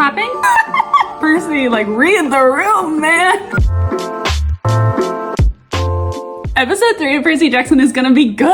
clapping? Percy, like, read the room, man. Episode 3 of Percy Jackson is gonna be good.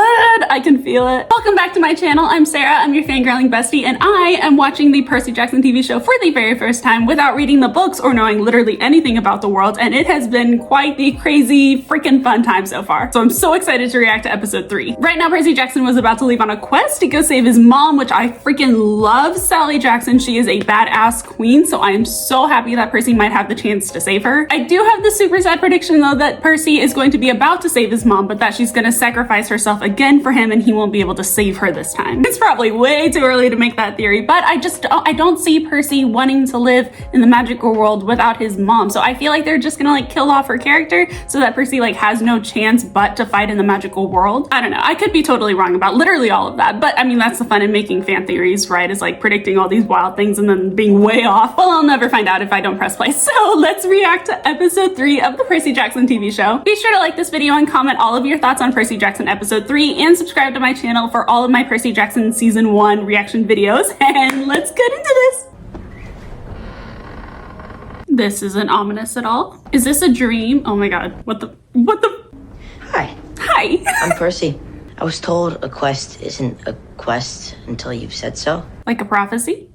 I can feel it. Welcome back to my channel. I'm Sarah. I'm your fangirling bestie, and I am watching the Percy Jackson TV show for the very first time without reading the books or knowing literally anything about the world, and it has been quite the crazy freaking fun time so far. So I'm so excited to react to episode 3. Right now, Percy Jackson was about to leave on a quest to go save his mom, which I freaking love Sally Jackson. She is a badass queen, so I am so happy that Percy might have the chance to save her. I do have the super sad prediction though that Percy is going to be about to save his mom, but that she's gonna sacrifice herself again for him and he won't be able to save her this time. It's probably way too early to make that theory, but I don't see Percy wanting to live in the magical world without his mom. So I feel like they're just gonna like kill off her character so that Percy like has no chance but to fight in the magical world. I don't know. I could be totally wrong about literally all of that, but I mean, that's the fun in making fan theories, right? Is like predicting all these wild things and then being way off. Well, I'll never find out if I don't press play. So let's react to episode 3 of the Percy Jackson TV show. Be sure to like this video and comment all of your thoughts on Percy Jackson episode 3 and subscribe to my channel for all of my Percy Jackson season 1 reaction videos, and let's get into this. This isn't ominous at all. Is this a dream? Oh my god, what the? Hi. Hi. I'm Percy. I was told a quest isn't a quest until you've said so. Like a prophecy?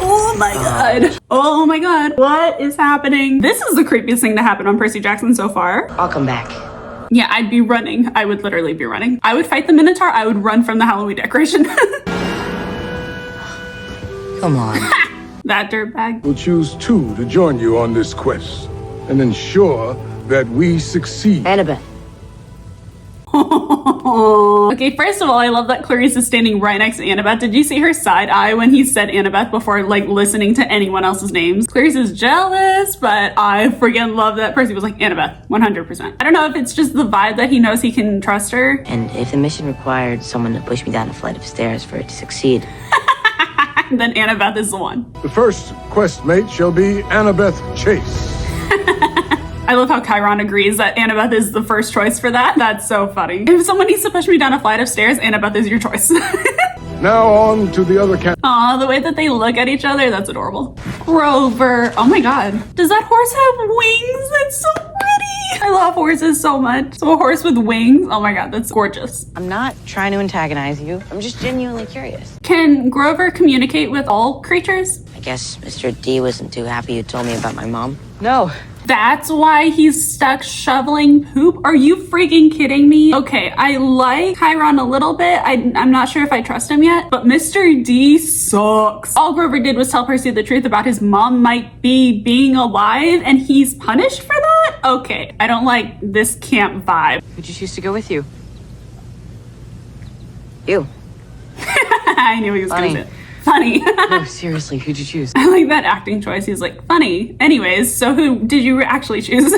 Oh my god. Oh my god. What is happening? This is the creepiest thing to happen on Percy Jackson so far. I'll come back. Yeah, I'd be running. I would literally be running. I would fight the Minotaur. I would run from the Halloween decoration. Come on. That dirtbag. We'll choose 2 to join you on this quest and ensure that we succeed. Annabeth. Okay, first of all, I love that Clarice is standing right next to Annabeth. Did you see her side eye when he said Annabeth before like listening to anyone else's names? Clarice is jealous, but I freaking love that Percy was like Annabeth, 100%. I don't know if it's just the vibe that he knows he can trust her. And if the mission required someone to push me down a flight of stairs for it to succeed, then Annabeth is the one. The first quest mate shall be Annabeth Chase. I love how Chiron agrees that Annabeth is the first choice for that. That's so funny. If someone needs to push me down a flight of stairs, Annabeth is your choice. Now on to the other candidates. Aw, the way that they look at each other, that's adorable. Grover. Oh my god. Does that horse have wings? That's so pretty. I love horses so much. So a horse with wings. Oh my god, that's gorgeous. I'm not trying to antagonize you. I'm just genuinely curious. Can Grover communicate with all creatures? I guess Mr. D wasn't too happy you told me about my mom. No. That's why he's stuck shoveling poop? Are you freaking kidding me? Okay, I like Chiron a little bit. I'm not sure if I trust him yet, but Mr. D sucks. All Grover did was tell Percy the truth about his mom might be being alive, and he's punished for that? Okay, I don't like this camp vibe. Who'd you choose to go with you? You. I knew he was Funny. gonna say it. Funny. No, seriously, who'd you choose? I like that acting choice. He's like, funny. Anyways, so who did you actually choose?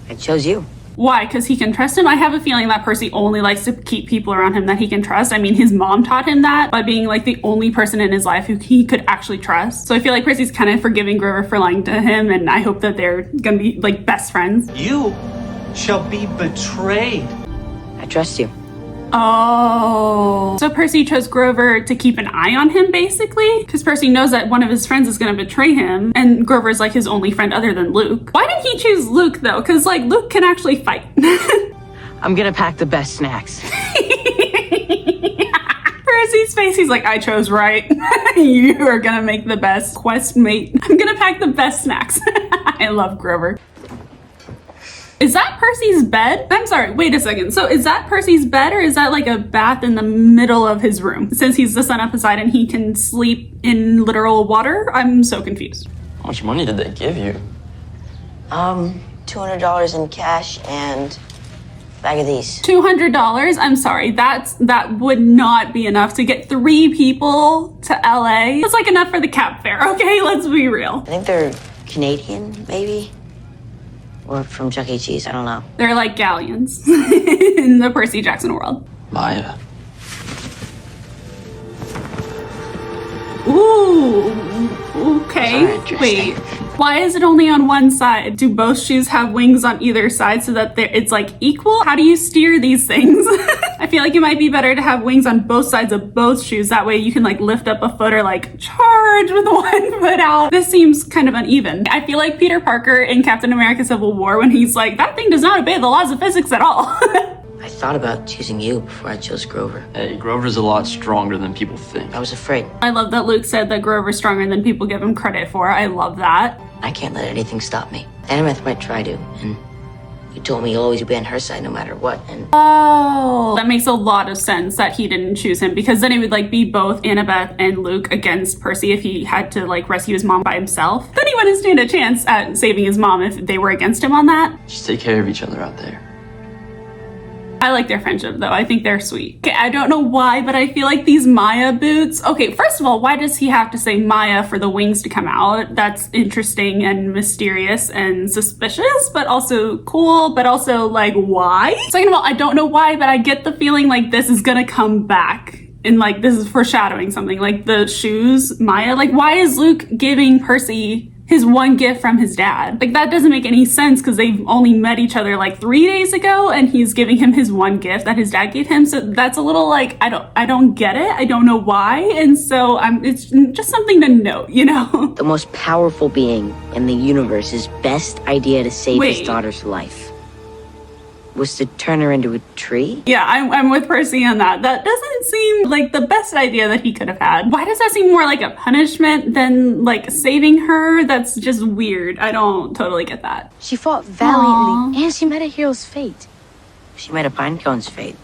I chose you. Why? Because he can trust him? I have a feeling that Percy only likes to keep people around him that he can trust. I mean, his mom taught him that by being like the only person in his life who he could actually trust. So I feel like Percy's kind of forgiving Grover for lying to him, and I hope that they're gonna be like best friends. You shall be betrayed. I trust you. Oh. So Percy chose Grover to keep an eye on him, basically? Because Percy knows that one of his friends is going to betray him, and Grover's like his only friend other than Luke. Why did he choose Luke, though? Because, like, Luke can actually fight. I'm gonna pack the best snacks. Percy's face, he's like, I chose right. You are going to make the best quest mate. I'm going to pack the best snacks. I love Grover. Is that Percy's bed? I'm sorry, wait a second. So is that Percy's bed, or is that like a bath in the middle of his room? Since he's the son of Poseidon, he can sleep in literal water? I'm so confused. How much money did they give you? $200 in cash and a bag of these. $200? I'm sorry, that would not be enough to get 3 people to LA. That's like enough for the cab fare, okay? Let's be real. I think they're Canadian, maybe? Or from Chuck E. Cheese, I don't know. They're like galleons in the Percy Jackson world. Maya. Ooh, okay. Sorry, Wait, Why is it only on one side? Do both shoes have wings on either side so that it's like equal? How do you steer these things? I feel like it might be better to have wings on both sides of both shoes. That way you can like lift up a foot or like charge with one foot out. This seems kind of uneven. I feel like Peter Parker in Captain America Civil War when he's like, that thing does not obey the laws of physics at all. I thought about choosing you before I chose Grover. Hey, Grover's a lot stronger than people think. I was afraid. I love that Luke said that Grover's stronger than people give him credit for. I love that. I can't let anything stop me. Annabeth might try to, and you told me you'll always be on her side no matter what, and... Oh, that makes a lot of sense that he didn't choose him, because then it would like be both Annabeth and Luke against Percy if he had to like rescue his mom by himself. Then he wouldn't stand a chance at saving his mom if they were against him on that. Just take care of each other out there. I like their friendship though. I think they're sweet. Okay, I don't know why, but I feel like these Maya boots. Okay, first of all, why does he have to say Maya for the wings to come out? That's interesting and mysterious and suspicious, but also cool, but also like, why? Second of all, I don't know why, but I get the feeling like this is gonna come back. And like, this is foreshadowing something, like the shoes, Maya. Like, why is Luke giving Percy his one gift from his dad? Like, that doesn't make any sense because they've only met each other like 3 days ago and he's giving him his one gift that his dad gave him. So that's a little like, I don't get it. I don't know why. And so it's just something to note, you know? The most powerful being in the universe's best idea to save his daughter's life was to turn her into a tree? Yeah, I'm with Percy on that. That doesn't seem like the best idea that he could have had. Why does that seem more like a punishment than like saving her? That's just weird. I don't totally get that. She fought valiantly, and she met a hero's fate. She met a pinecone's fate.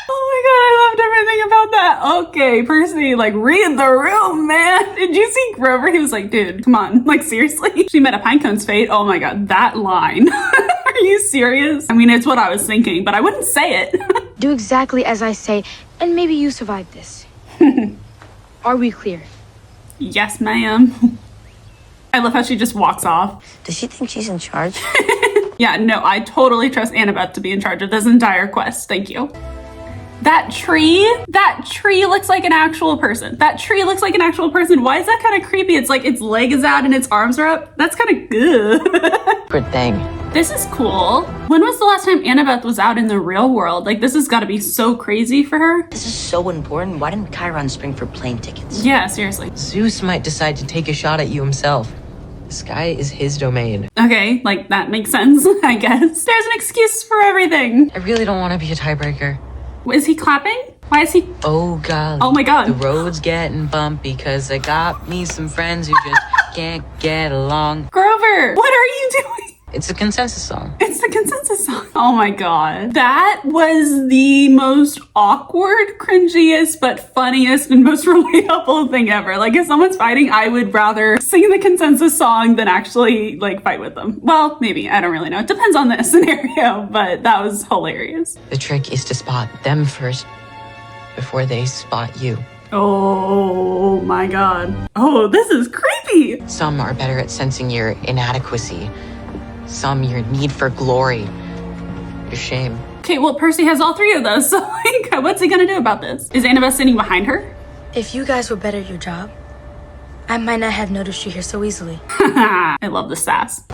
Oh my god, I loved everything about that. Okay, Percy, like, read the room, man. Did you see Grover? He was like, dude, come on. Like, seriously? She met a pinecone's fate? Oh my god, that line. Are you serious? I mean, it's what I was thinking, but I wouldn't say it. Do exactly as I say, and maybe you survive this. Are we clear? Yes, ma'am. I love how she just walks off. Does she think she's in charge? Yeah, no, I totally trust Annabeth to be in charge of this entire quest. Thank you. That tree looks like an actual person. That tree looks like an actual person. Why is that kind of creepy? It's like its leg is out and its arms are up. That's kind of good. Good thing. This is cool. When was the last time Annabeth was out in the real world? Like, this has got to be so crazy for her. This is so important. Why didn't Chiron spring for plane tickets? Yeah, seriously. Zeus might decide to take a shot at you himself. The sky is his domain. Okay, like, that makes sense, I guess. There's an excuse for everything. I really don't want to be a tiebreaker. Is he clapping? Why is he? Oh god. Oh my god. The road's getting bumpy because I got me some friends who just can't get along. Grover, what are you doing? It's a consensus song. It's the consensus song. Oh my god. That was the most awkward, cringiest, but funniest and most relatable thing ever. Like, if someone's fighting, I would rather sing the consensus song than actually, like, fight with them. Well, maybe. I don't really know. It depends on the scenario, but that was hilarious. The trick is to spot them first before they spot you. Oh my god. Oh, this is creepy. Some are better at sensing your inadequacy. Some your need for glory, your shame. Okay, well, Percy has all three of those, so like, what's he gonna do about this? Is Annabeth sitting behind her? If you guys were better at your job, I might not have noticed you here so easily. I love the sass.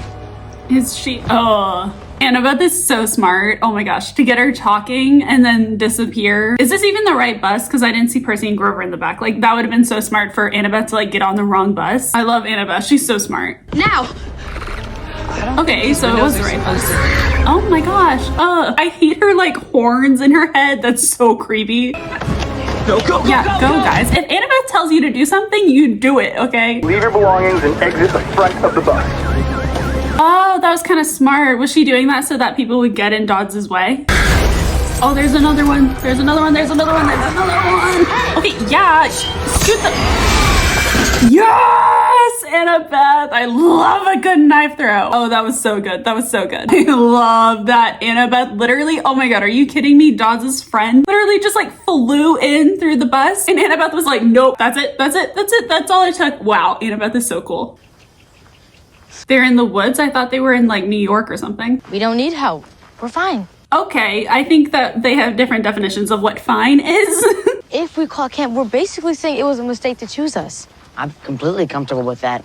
Is she? Oh, Annabeth is so smart. Oh my gosh, to get her talking and then disappear. Is this even the right bus? Because I didn't see Percy and Grover in the back. Like, that would have been so smart for Annabeth to like get on the wrong bus. I love Annabeth. She's so smart. Now! Okay, so it was the right bus. Oh my gosh. I hate her like horns in her head. That's so creepy. Go, guys. If Annabeth tells you to do something, you do it, okay? Leave your belongings and exit the front of the bus. Oh, that was kind of smart. Was she doing that so that people would get in Dodds' way? Oh, there's another one. There's another one. There's another one. There's another one. Okay, yeah. Shoot the... Yes, Annabeth. I love a good knife throw. Oh, that was so good. That was so good. I love that. Annabeth literally, oh my god, are you kidding me? Dodds' friend literally just like flew in through the bus and Annabeth was like, nope, that's it. That's it. That's it. That's all it took. Wow, Annabeth is so cool. They're in the woods? I thought they were in like New York or something. We don't need help. We're fine. Okay, I think that they have different definitions of what fine is. If we call camp, we're basically saying it was a mistake to choose us. I'm completely comfortable with that.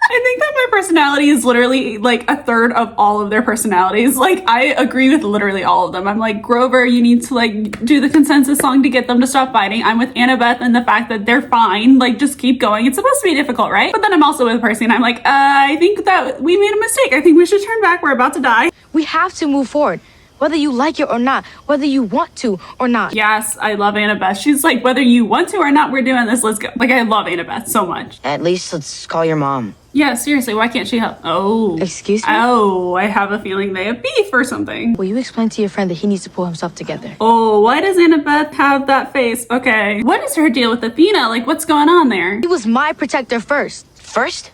I think that my personality is literally like a third of all of their personalities. Like, I agree with literally all of them. I'm like, Grover, you need to like do the consensus song to get them to stop fighting. I'm with Annabeth and the fact that they're fine. Like, just keep going. It's supposed to be difficult, right? But then I'm also with Percy and I'm like, I think that we made a mistake. I think we should turn back. We're about to die. We have to move forward, whether you like it or not, whether you want to or not. Yes, I love Annabeth. She's like, whether you want to or not, we're doing this. Let's go. Like, I love Annabeth so much. At least let's call your mom. Yeah, seriously, why can't she help? Oh. Excuse me? Oh, I have a feeling they have beef or something. Will you explain to your friend that he needs to pull himself together? Oh, why does Annabeth have that face? Okay. What is her deal with Athena? Like, what's going on there? He was my protector first. First?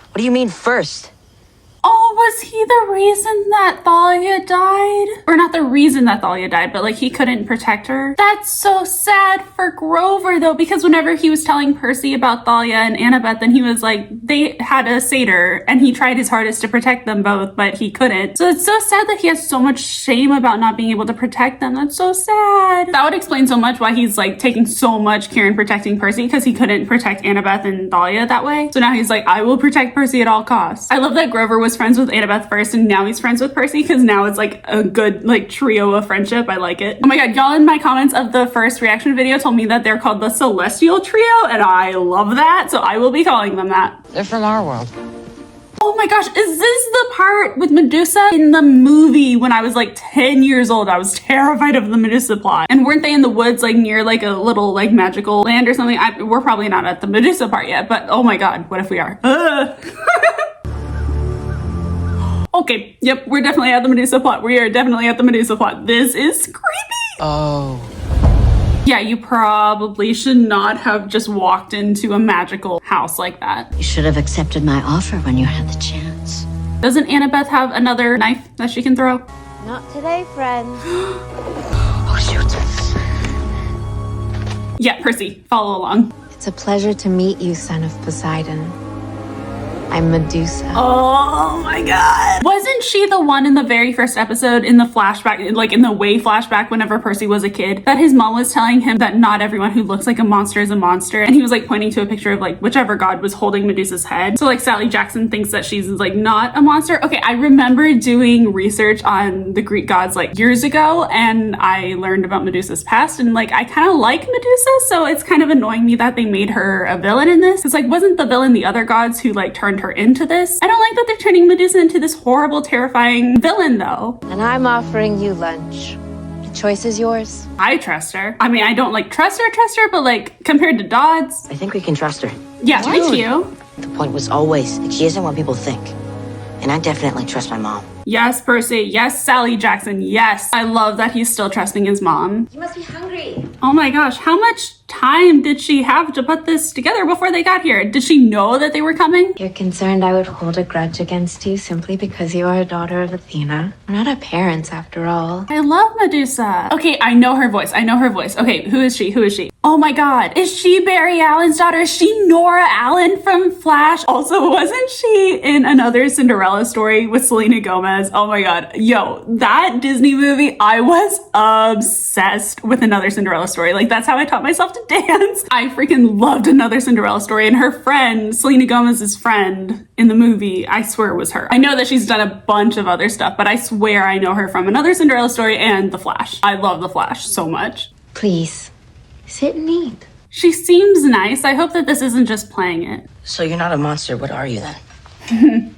What do you mean first? Oh, was he the reason that Thalia died? Or not the reason that Thalia died, but like he couldn't protect her? That's so sad for Grover though, because whenever he was telling Percy about Thalia and Annabeth, then he was like, they had a satyr and he tried his hardest to protect them both, but he couldn't. So it's so sad that he has so much shame about not being able to protect them. That's so sad. That would explain so much why he's like taking so much care in protecting Percy, because he couldn't protect Annabeth and Thalia that way. So now he's like, I will protect Percy at all costs. I love that Grover was friends with Annabeth first and now he's friends with Percy, because now it's like a good like trio of friendship. I like it. Oh my god, y'all in my comments of the first reaction video told me that they're called the Celestial Trio, and I love that, so I will be calling them that. They're from our world. Oh my gosh, is this the part with Medusa? In the movie when I was like 10 years old, I was terrified of the Medusa plot. And weren't they in the woods like near like a little like magical land or something? We're probably not at the Medusa part yet, but oh my god, what if we are? Okay, yep, we're definitely at the Medusa plot. We are definitely at the Medusa plot. This is creepy. Oh. Yeah, you probably should not have just walked into a magical house like that. You should have accepted my offer when you had the chance. Doesn't Annabeth have another knife that she can throw? Not today, friend. Oh, shoot. Yeah, Percy, follow along. It's a pleasure to meet you, son of Poseidon. I'm Medusa. Oh my god. Wasn't she the one in the very first episode in the flashback, like in the way flashback whenever Percy was a kid, that his mom was telling him that not everyone who looks like a monster is a monster? And he was like pointing to a picture of like whichever god was holding Medusa's head. So like Sally Jackson thinks that she's like not a monster. Okay, I remember doing research on the Greek gods like years ago, and I learned about Medusa's past, and like I kind of like Medusa, so it's kind of annoying me that they made her a villain in this. It's like, wasn't the villain the other gods who like turned her into this? I don't like that they're turning Medusa into this horrible, terrifying villain though. And I'm offering you lunch. The choice is yours. I trust her. I mean, I don't like trust her, but like compared to Dodds. I think we can trust her. Yeah, thank you. The point was always that she isn't what people think. And I definitely trust my mom. Yes, Percy. Yes, Sally Jackson. Yes. I love that he's still trusting his mom. You must be hungry. Oh my gosh, how much time did she have to put this together before they got here? Did she know that they were coming? You're concerned I would hold a grudge against you simply because you are a daughter of Athena. We're not our parents after all. I love Medusa. Okay, I know her voice. Okay, who is she? Oh my god, is she Barry Allen's daughter? Is she Nora Allen from Flash? Also, wasn't she in another Cinderella story with Selena Gomez? Oh my god, yo, that Disney movie, I was obsessed with Another Cinderella Story. Like, that's how I taught myself to dance. I freaking loved Another Cinderella Story, and her friend, Selena Gomez's friend in the movie, I swear was her. I know that she's done a bunch of other stuff, but I swear I know her from Another Cinderella Story and The Flash. I love The Flash so much. Please, sit and eat. She seems nice. I hope that this isn't just playing it. So you're not a monster. What are you then?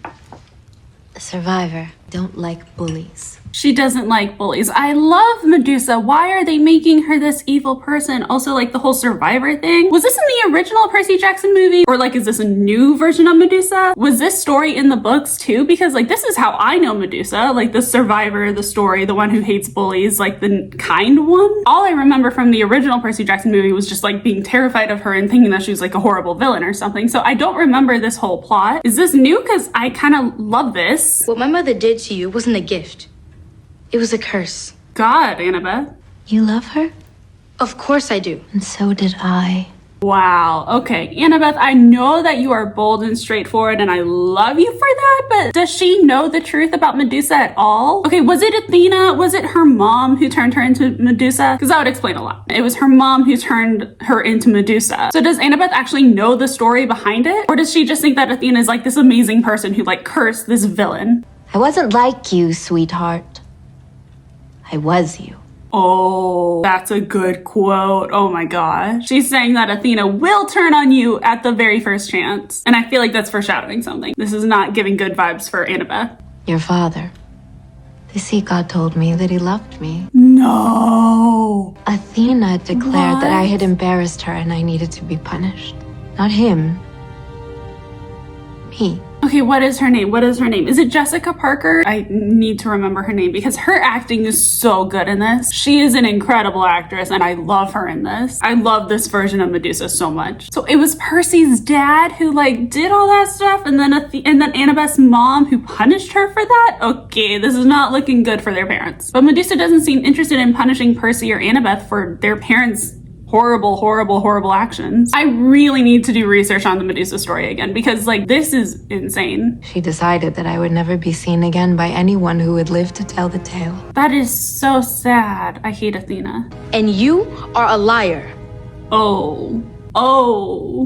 A survivor. Don't like bullies. She doesn't like bullies. I love Medusa. Why are they making her this evil person? Also, like the whole survivor thing. Was this in the original Percy Jackson movie? Or like, is this a new version of Medusa? Was this story in the books too? Because like, this is how I know Medusa. Like the survivor, the story, the one who hates bullies, like the kind one. All I remember from the original Percy Jackson movie was just like being terrified of her and thinking that she was like a horrible villain or something. So I don't remember this whole plot. Is this new? Because I kind of love this. What my mother did to you wasn't a gift. It was a curse. God, Annabeth. You love her? Of course I do. And so did I. Wow. Okay, Annabeth, I know that you are bold and straightforward and I love you for that, but does she know the truth about Medusa at all? Okay, was it Athena? Was it her mom who turned her into Medusa? Because that would explain a lot. It was her mom who turned her into Medusa. So does Annabeth actually know the story behind it? Or does she just think that Athena is like this amazing person who like cursed this villain? I wasn't like you, sweetheart. I was you. Oh, that's a good quote. Oh my gosh. She's saying that Athena will turn on you at the very first chance. And I feel like that's foreshadowing something. This is not giving good vibes for Annabeth. Your father. The sea god told me that he loved me. No. Athena declared that I had embarrassed her and I needed to be punished. Not him. Me. Okay, what is her name? What is her name? Is it Jessica Parker? I need to remember her name because her acting is so good in this. She is an incredible actress and I love her in this. I love this version of Medusa so much. So it was Percy's dad who like did all that stuff and then Annabeth's mom who punished her for that? Okay, this is not looking good for their parents. But Medusa doesn't seem interested in punishing Percy or Annabeth for their parents' horrible actions. I really need to do research on the Medusa story again because like this is insane. She decided that I would never be seen again by anyone who would live to tell the tale. That is so sad. I hate Athena. And you are a liar. Oh,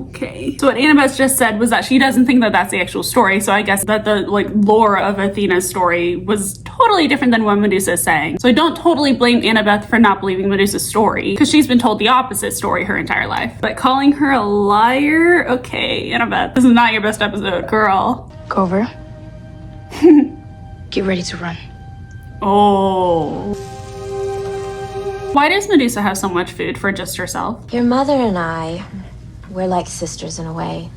okay. So what Annabeth just said was that she doesn't think that that's the actual story. So I guess that the like lore of Athena's story was totally different than what Medusa is saying. So I don't totally blame Annabeth for not believing Medusa's story because she's been told the opposite story her entire life. But calling her a liar? Okay, Annabeth, this is not your best episode, girl. Grover, get ready to run. Oh. Why does Medusa have so much food for just herself? Your mother and I, we're like sisters in a way.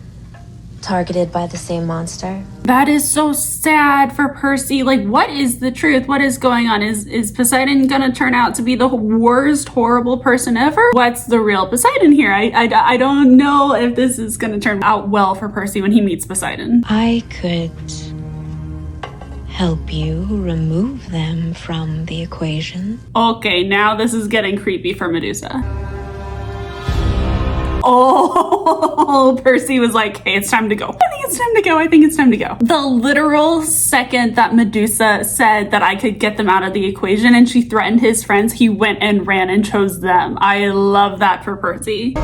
Targeted by the same monster. That is so sad for Percy. Like, what is the truth? What is going on? Is Poseidon gonna turn out to be the worst, horrible person ever? What's the real Poseidon here? I don't know if this is gonna turn out well for Percy when he meets Poseidon. I could help you remove them from the equation. Okay, now this is getting creepy for Medusa. Oh, Percy was like, hey, it's time to go. I think it's time to go. The literal second that Medusa said that I could get them out of the equation and she threatened his friends, he went and ran and chose them. I love that for Percy.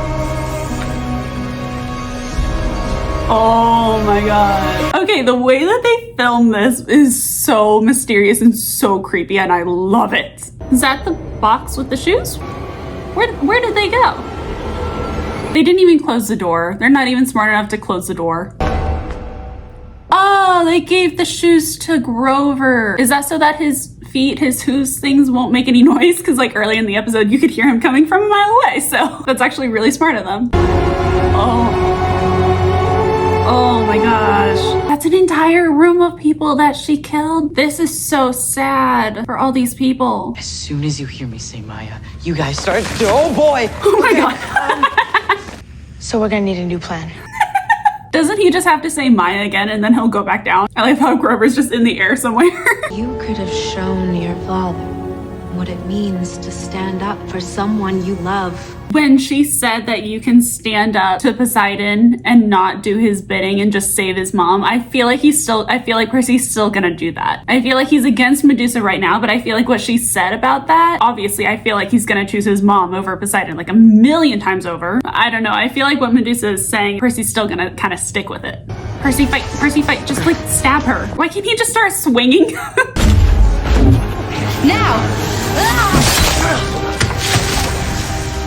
Oh my god. Okay, the way that they film this is so mysterious and so creepy and I love it. Is that the box with the shoes? Where did they go? They didn't even close the door. They're not even smart enough to close the door. Oh, they gave the shoes to Grover. Is that so that his feet, his hooves things won't make any noise? Because like early in the episode, you could hear him coming from a mile away. So that's actually really smart of them. Oh my gosh. That's an entire room of people that she killed. This is so sad for all these people. As soon as you hear me say Maya, you guys start. Oh boy! Oh my god. So we're gonna need a new plan. Doesn't he just have to say Maya again and then he'll go back down? I like how Grover's just in the air somewhere. You could have shown your father what it means to stand up for someone you love. When she said that you can stand up to Poseidon and not do his bidding and just save his mom, I feel like Percy's still gonna do that. I feel like he's against Medusa right now, but I feel like what she said about that, obviously I feel like he's gonna choose his mom over Poseidon like a million times over. I don't know, I feel like what Medusa is saying, Percy's still gonna kind of stick with it. Percy fight, just like stab her. Why can't he just start swinging? Now!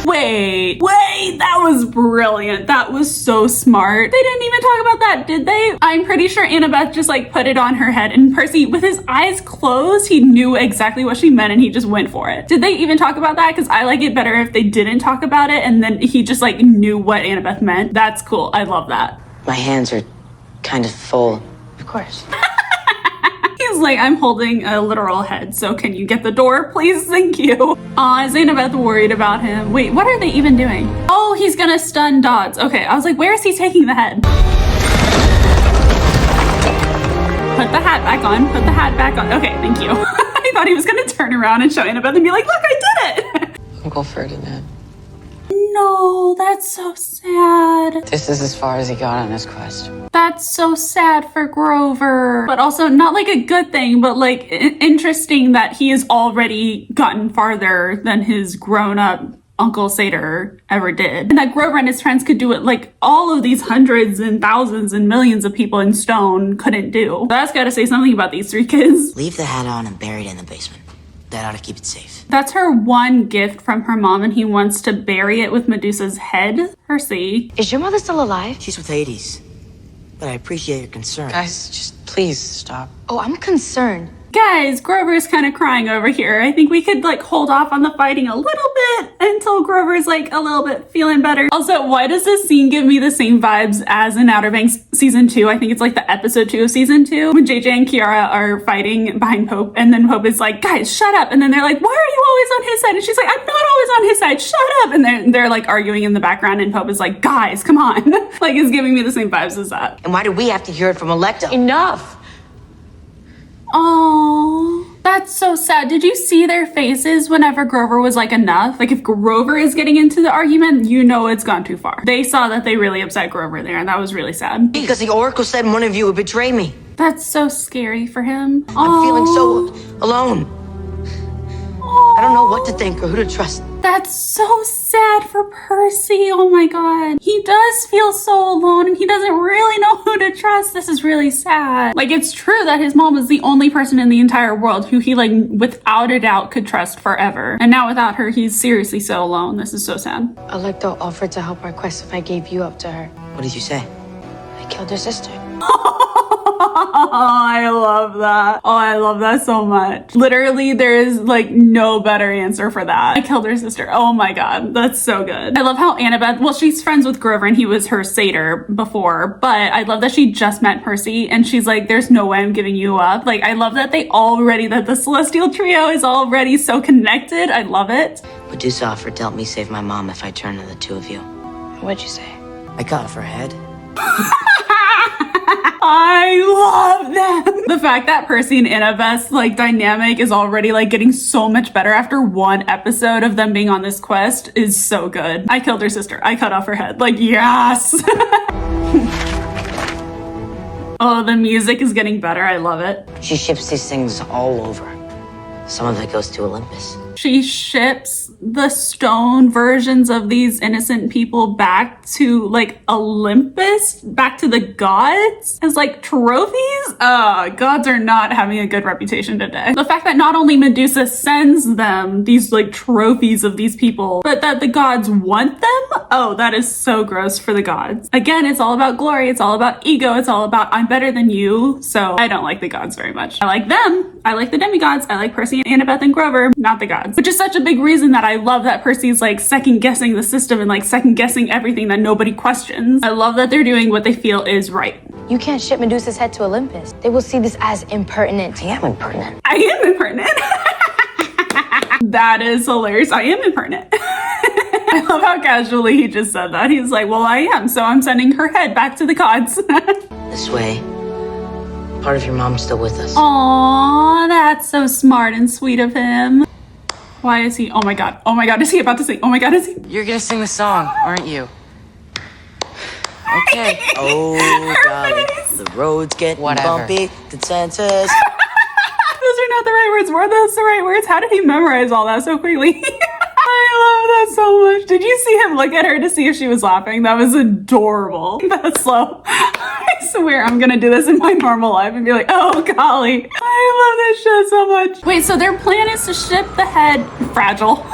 Wait, that was brilliant. That was so smart. They didn't even talk about that, did they? I'm pretty sure Annabeth just like put it on her head and Percy, with his eyes closed, he knew exactly what she meant and he just went for it. Did they even talk about that? Because I like it better if they didn't talk about it and then he just like knew what Annabeth meant. That's cool. I love that. My hands are kind of full. Of course. He's like, I'm holding a literal head, so can you get the door, please? Thank you. Aw, is Annabeth worried about him? Wait, what are they even doing? Oh, he's gonna stun Dodds. Okay, I was like, where is he taking the head? Put the hat back on. Put the hat back on. Okay, thank you. I thought he was gonna turn around and show Annabeth and be like, look, I did it. Uncle Ferdinand. no, that's so sad. This is as far as he got on his quest. That's so sad for Grover. But also not like a good thing, but like interesting that he has already gotten farther than his grown-up Uncle Satyr ever did. And that Grover and his friends could do it like all of these hundreds and thousands and millions of people in stone couldn't do. So that's gotta say something about these three kids. Leave the hat on and bury it in the basement. That ought to keep it safe. That's her one gift from her mom, and he wants to bury it with Medusa's head. Percy. Is your mother still alive? She's with Hades. But I appreciate your concern. Guys, just please stop. Oh, I'm concerned. Guys, Grover's kind of crying over here. I think we could like hold off on the fighting a little bit until Grover's like a little bit feeling better. Also, why does this scene give me the same vibes as in Outer Banks season 2? I think it's like the episode 2 of season 2 when JJ and Kiara are fighting behind Pope, and then Pope is like, guys, shut up. And then they're like, why are you always on his side? And she's like, I'm not always on his side. Shut up. And they're like arguing in the background, and Pope is like, guys, come on. Like, it's giving me the same vibes as that. And why do we have to hear it from Alecto? Enough! Oh, that's so sad. Did you see their faces whenever Grover was like, enough? Like, if Grover is getting into the argument, you know it's gone too far. They saw that they really upset Grover there, and that was really sad. Because the Oracle said one of you would betray me. That's so scary for him. I'm feeling so alone. I don't know what to think or who to trust. That's so sad for Percy. Oh my god. He does feel so alone, and he doesn't really know who to trust. This is really sad. Like, it's true that his mom was the only person in the entire world who he, like, without a doubt could trust forever. And now without her, he's seriously so alone. This is so sad. Alecto offered to help our quest if I gave you up to her. What did you say? I killed her sister. I love that. Oh, I love that so much. Literally, there is like no better answer for that. I killed her sister. Oh my god, that's so good. I love how Annabeth, well, she's friends with Grover and he was her satyr before, but I love that she just met Percy and she's like, there's no way I'm giving you up. Like, I love that that the Celestial Trio is already so connected. I love it. Medusa offered to help me save my mom if I turn to the two of you. What'd you say? I cut off her head. I love that. The fact that Percy and Annabeth's like dynamic is already like getting so much better after one episode of them being on this quest is so good. I killed her sister. I cut off her head. Like, yes. Oh, the music is getting better. I love it. She ships these things all over. Some of it goes to Olympus. She ships the stone versions of these innocent people back to like Olympus, back to the gods as like trophies. Gods are not having a good reputation today. The fact that not only Medusa sends them these like trophies of these people, but that the gods want them. Oh, that is so gross for the gods. Again, it's all about glory. It's all about ego. It's all about I'm better than you. So I don't like the gods very much. I like them. I like the demigods. I like Percy and Annabeth and Grover, not the gods. Which is such a big reason that I love that Percy's like second guessing the system and like second guessing everything that nobody questions. I love that they're doing what they feel is right. You can't ship Medusa's head to Olympus. They will see this as impertinent. I am impertinent. I am impertinent. That is hilarious. I am impertinent. I love how casually he just said that. He's like, well, I am, so I'm sending her head back to the gods. This way, part of your mom's still with us. Aww, that's so smart and sweet of him. Why is he? Oh my god, is he about to sing? Oh my god, is he? You're gonna sing the song, aren't you? Okay. Oh, darling, the road's getting bumpy. Consensus. Those are not the right words. Were those the right words? How did he memorize all that so quickly? I love that so much. Did you see him look at her to see if she was laughing? That was adorable. That's slow. I swear I'm gonna do this in my normal life and be like, oh golly. I love this show so much. Wait, so their plan is to ship the head fragile.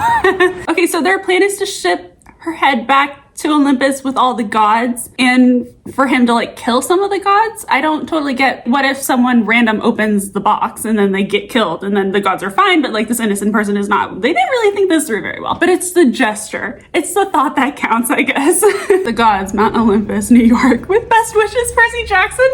Okay, so their plan is to ship her head back to Olympus with all the gods and for him to like kill some of the gods. I don't totally get, what if someone random opens the box and then they get killed and then the gods are fine, but like this innocent person is not. They didn't really think this through very well, but it's the gesture. It's the thought that counts, I guess. The gods, Mount Olympus, New York, with best wishes, Percy Jackson.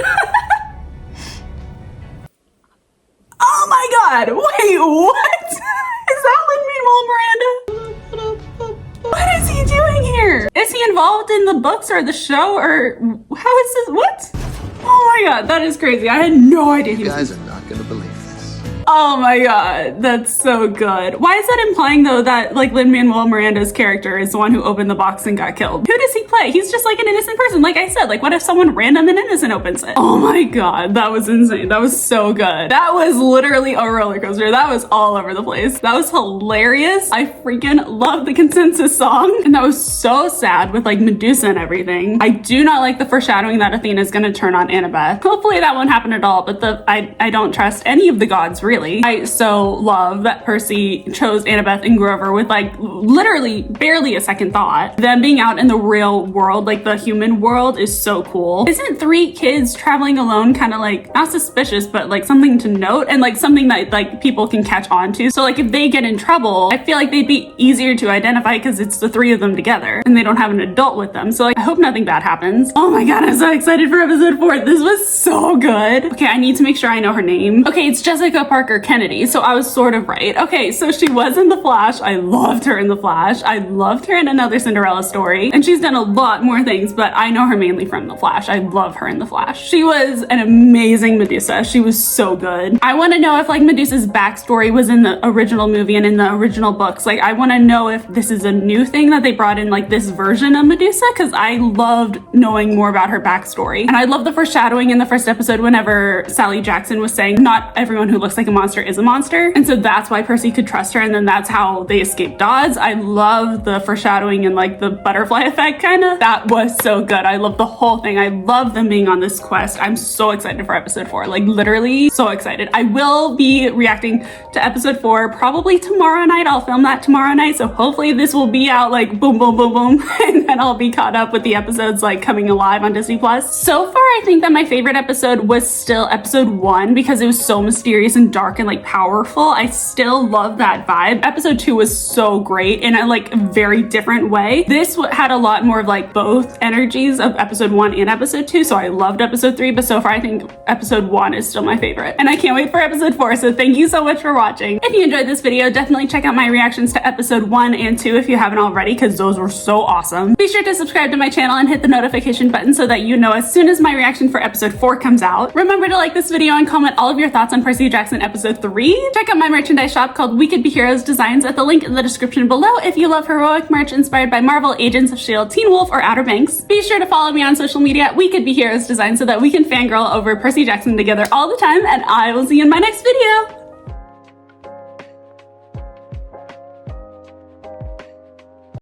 Oh my god, wait, what? Is that Lin-Manuel Miranda? What is he doing here? Is he involved in the books or the show or how is this? What? Oh my god, that is crazy. I had no idea he was. You guys are not gonna believe this. Oh my god, that's so good. Why is that implying though that like Lin-Manuel Miranda's character is the one who opened the box and got killed? Who does he play? He's just like an innocent person. Like I said, like what if someone random and innocent opens it? Oh my god, that was insane. That was so good. That was literally a roller coaster. That was all over the place. That was hilarious. I freaking love the consensus song. And that was so sad with like Medusa and everything. I do not like the foreshadowing that Athena is gonna turn on Annabeth. Hopefully that won't happen at all, but I don't trust any of the gods really. I so love that Percy chose Annabeth and Grover with like literally barely a second thought. Them being out in the real world, like the human world, is so cool. Isn't 3 kids traveling alone kind of like not suspicious, but like something to note and like something that like people can catch on to? So like if they get in trouble, I feel like they'd be easier to identify because it's the 3 of them together and they don't have an adult with them. So like I hope nothing bad happens. Oh my god, I'm so excited for episode 4. This was so good. Okay, I need to make sure I know her name. Okay, it's Jessica Parker Kennedy, so I was sort of right. Okay, so she was in The Flash. I loved her in The Flash. I loved her in Another Cinderella Story, and she's done a lot more things, but I know her mainly from The Flash. I love her in The Flash. She was an amazing Medusa. She was so good. I want to know if like Medusa's backstory was in the original movie and in the original books. Like I want to know if this is a new thing that they brought in like this version of Medusa, because I loved knowing more about her backstory. And I love the foreshadowing in the first episode whenever Sally Jackson was saying not everyone who looks like a monster is a monster, and so that's why Percy could trust her, and then that's how they escaped Dodds. I love the foreshadowing and like the butterfly effect kind of. That was so good. I love the whole thing. I love them being on this quest. I'm so excited for episode 4, like literally so excited. I will be reacting to episode 4 probably tomorrow night. I'll film that tomorrow night, so hopefully this will be out like boom boom boom boom and then I'll be caught up with the episodes like coming alive on Disney Plus. So far I think that my favorite episode was still episode 1 because it was so mysterious and dark and like powerful. I still love that vibe. Episode 2 was so great in a like very different way. This had a lot more of like both energies of episode 1 and episode 2, so I loved episode 3, but so far I think episode 1 is still my favorite, and I can't wait for episode 4. So thank you so much for watching. If you enjoyed this video, definitely check out my reactions to episode 1 and 2 if you haven't already, because those were so awesome. Be sure to subscribe to my channel and hit the notification button so that you know as soon as my reaction for episode 4 comes out. Remember to like this video and comment all of your thoughts on Percy Jackson episode 3. Check out my merchandise shop called We Could Be Heroes Designs at the link in the description below if you love heroic merch inspired by Marvel, Agents of S.H.I.E.L.D., Teen Wolf, or Outer Banks. Be sure to follow me on social media at We Could Be Heroes Designs so that we can fangirl over Percy Jackson together all the time, and I will see you in my next video.